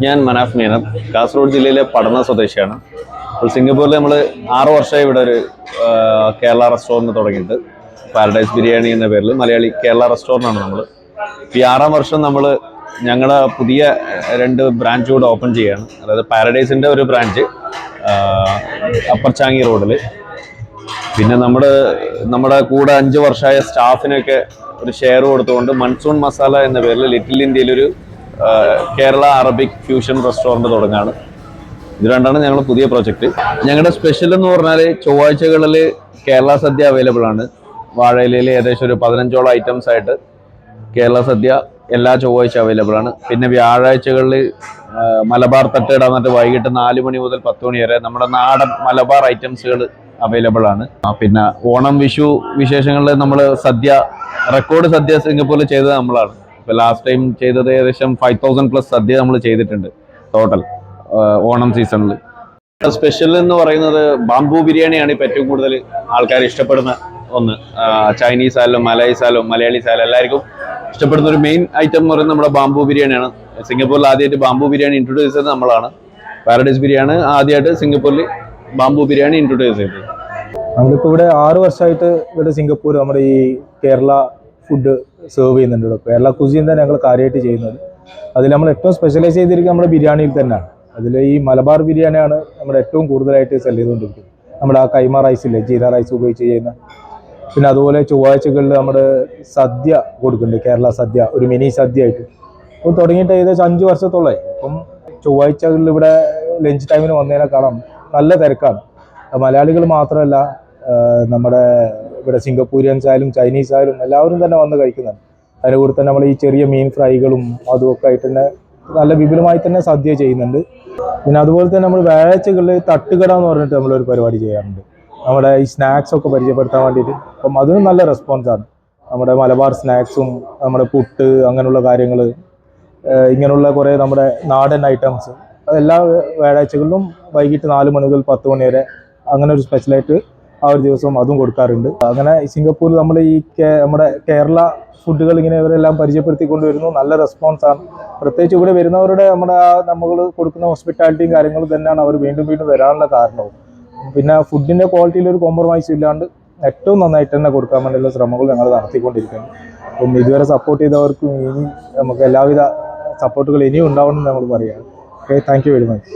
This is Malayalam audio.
ഞാൻ മനാഫ് മീനത്ത്, കാസർഗോഡ് ജില്ലയിലെ പടന്ന സ്വദേശിയാണ്. അപ്പോൾ സിംഗപ്പൂരിൽ നമ്മൾ 6 വർഷമായി ഇവിടെ ഒരു കേരള റെസ്റ്റോറൻറ്റ് തുടങ്ങിയിട്ട്, പാരഡൈസ് ബിരിയാണി എന്ന പേരിൽ മലയാളി കേരള റെസ്റ്റോറൻ്റാണ് നമ്മൾ. ഈ 6ാം വർഷം നമ്മൾ ഞങ്ങളുടെ പുതിയ 2 ബ്രാഞ്ച് കൂടെ ഓപ്പൺ ചെയ്യുകയാണ്. അതായത് പാരഡൈസിൻ്റെ ഒരു ബ്രാഞ്ച് അപ്പർ ചാങ്ങി റോഡിൽ, പിന്നെ നമ്മുടെ കൂടെ 5 വർഷമായ സ്റ്റാഫിനൊക്കെ ഒരു ഷെയർ കൊടുത്തുകൊണ്ട് മൺസൂൺ മസാല എന്ന പേരിൽ ലിറ്റിൽ ഇന്ത്യയിലൊരു കേരള അറബിക് ഫ്യൂഷൻ റെസ്റ്റോറൻറ്റ് തുടങ്ങാണ്. ഇത് രണ്ടാണ് ഞങ്ങളുടെ പുതിയ പ്രോജക്റ്റ്. ഞങ്ങളുടെ സ്പെഷ്യൽ എന്ന് പറഞ്ഞാൽ ചൊവ്വാഴ്ചകളിൽ കേരള സദ്യ അവൈലബിൾ ആണ്. വാഴയിലയിൽ ഏകദേശം ഒരു 15ഓളം ഐറ്റംസ് ആയിട്ട് കേരള സദ്യ എല്ലാ ചൊവ്വാഴ്ച അവൈലബിൾ ആണ്. പിന്നെ വ്യാഴാഴ്ചകളിൽ മലബാർ തട്ടുകട എന്നിട്ട് വൈകിട്ട് 4 മണി മുതൽ 10 മണി വരെ നമ്മുടെ നാടൻ മലബാർ ഐറ്റംസുകൾ അവൈലബിൾ ആണ്. പിന്നെ ഓണം വിഷു വിശേഷങ്ങളിൽ നമ്മൾ റെക്കോർഡ് സദ്യ സിംഗപ്പൂരിൽ ചെയ്തത് നമ്മളാണ്. ഇപ്പോൾ ലാസ്റ്റ് ടൈം ചെയ്തത് ഏകദേശം 5000+ സദ്യ നമ്മൾ ചെയ്തിട്ടുണ്ട് ടോട്ടൽ ഓണം സീസണിൽ. സ്പെഷ്യൽ എന്ന് പറയുന്നത് ബാംബു ബിരിയാണിയാണ് ഇപ്പോൾ ഏറ്റവും കൂടുതൽ ആൾക്കാർ ഇഷ്ടപ്പെടുന്ന ഒന്ന്. ചൈനീസ് ആയാലും മലയാളീസ് ആയാലും മലയാളീസ് ആയാലും എല്ലാവർക്കും ഇഷ്ടപ്പെടുന്ന ഒരു മെയിൻ ഐറ്റം എന്ന് പറയുന്നത് നമ്മുടെ ബാംബു ബിരിയാണിയാണ്. സിംഗപ്പൂരിൽ ആദ്യമായിട്ട് ബാംബു ബിരിയാണി ഇൻട്രൊഡ്യൂസ് ചെയ്തത് നമ്മളാണ്. പാരഡൈസ് ബിരിയാണി ആദ്യമായിട്ട് സിംഗപ്പൂരിൽ ബാംബു ബിരിയാണി ഇൻട്രൊഡ്യൂസ് ചെയ്തത്. നമ്മളിപ്പോൾ ഇവിടെ 6 വർഷമായിട്ട് ഇവിടെ സിംഗപ്പൂർ നമ്മുടെ ഈ കേരള ഫുഡ് സെർവ് ചെയ്യുന്നുണ്ട്. കേരള കുസീൻ തന്നെ ഞങ്ങൾ കാര്യമായിട്ട് ചെയ്യുന്നത്. അതിൽ നമ്മൾ ഏറ്റവും സ്പെഷ്യലൈസ് ചെയ്തിരിക്കുന്നത് നമ്മുടെ ബിരിയാണിയിൽ തന്നെയാണ്. അതിൽ ഈ മലബാർ ബിരിയാണിയാണ് നമ്മുടെ ഏറ്റവും കൂടുതലായിട്ട് സെല് ചെയ്തുകൊണ്ടിരിക്കുന്നത്. നമ്മുടെ ആ കൈമ റൈസില്ലേ, ജീര റൈസ് ഉപയോഗിച്ച് ചെയ്യുന്ന. പിന്നെ അതുപോലെ ചൊവ്വാഴ്ചകളിൽ നമ്മൾ സദ്യ കൊടുക്കുന്നുണ്ട്, കേരള സദ്യ, ഒരു മിനി സദ്യ ആയിട്ട്. അപ്പോൾ തുടങ്ങിയിട്ട് ഏകദേശം 5 വർഷത്തോളമായി. അപ്പം ചൊവ്വാഴ്ചകളിൽ ഇവിടെ ലഞ്ച് ടൈമിന് വന്നതിനെ കാണാം നല്ല തിരക്കാണ്. മലയാളികൾ മാത്രമല്ല, നമ്മുടെ ഇവിടെ സിംഗപ്പൂരിയൻസ് ആയാലും ചൈനീസ് ആയാലും എല്ലാവരും തന്നെ വന്ന് കഴിക്കുന്നുണ്ട്. അതിൻ്റെ കൂടെ തന്നെ നമ്മൾ ഈ ചെറിയ മീൻ ഫ്രൈകളും അതുമൊക്കെ ആയിട്ട് തന്നെ നല്ല വിപുലമായി തന്നെ സദ്യ ചെയ്യുന്നുണ്ട്. പിന്നെ അതുപോലെ തന്നെ നമ്മൾ വ്യാഴാഴ്ചകളിൽ തട്ടുകട എന്ന് പറഞ്ഞിട്ട് നമ്മളൊരു പരിപാടി ചെയ്യാറുണ്ട്. നമ്മുടെ ഈ സ്നാക്സ് ഒക്കെ പരിചയപ്പെടുത്താൻ വേണ്ടിയിട്ട്. അപ്പം അതിനും നല്ല റെസ്പോൺസാണ്. നമ്മുടെ മലബാർ സ്നാക്സും നമ്മുടെ പുട്ട് അങ്ങനെയുള്ള കാര്യങ്ങൾ, ഇങ്ങനെയുള്ള കുറേ നമ്മുടെ നാടൻ ഐറ്റംസ് അതെല്ലാ വ്യാഴാഴ്ചകളിലും വൈകിട്ട് 4 മണി മുതൽ 10 മണി വരെ അങ്ങനെ ഒരു സ്പെഷ്യലായിട്ട് ആ ഒരു ദിവസം അതും കൊടുക്കാറുണ്ട്. അങ്ങനെ സിംഗപ്പൂരിൽ നമ്മൾ നമ്മുടെ കേരള ഫുഡുകൾ ഇങ്ങനെ ഇവരെല്ലാം പരിചയപ്പെടുത്തിക്കൊണ്ട് വരുന്നു. നല്ല റെസ്പോൺസാണ്. പ്രത്യേകിച്ച് ഇവിടെ വരുന്നവരുടെ നമ്മൾ കൊടുക്കുന്ന ഹോസ്പിറ്റാലിറ്റിയും കാര്യങ്ങളും തന്നെയാണ് അവർ വീണ്ടും വീണ്ടും വരാനുള്ള കാരണവും. പിന്നെ ഫുഡിൻ്റെ ക്വാളിറ്റിയിൽ ഒരു കോംപ്രമൈസ് ഇല്ലാണ്ട് ഏറ്റവും നന്നായിട്ട് തന്നെ കൊടുക്കാൻ വേണ്ടിയുള്ള ശ്രമങ്ങൾ ഞങ്ങൾ നടത്തിക്കൊണ്ടിരിക്കുന്നു. അപ്പം ഇതുവരെ സപ്പോർട്ട് ചെയ്തവർക്കും ഇനി നമുക്ക് എല്ലാവിധ സപ്പോർട്ടുകൾ ഇനിയും ഉണ്ടാവണമെന്ന് നമ്മൾ പറയുകയാണ്. Okay, thank you very much.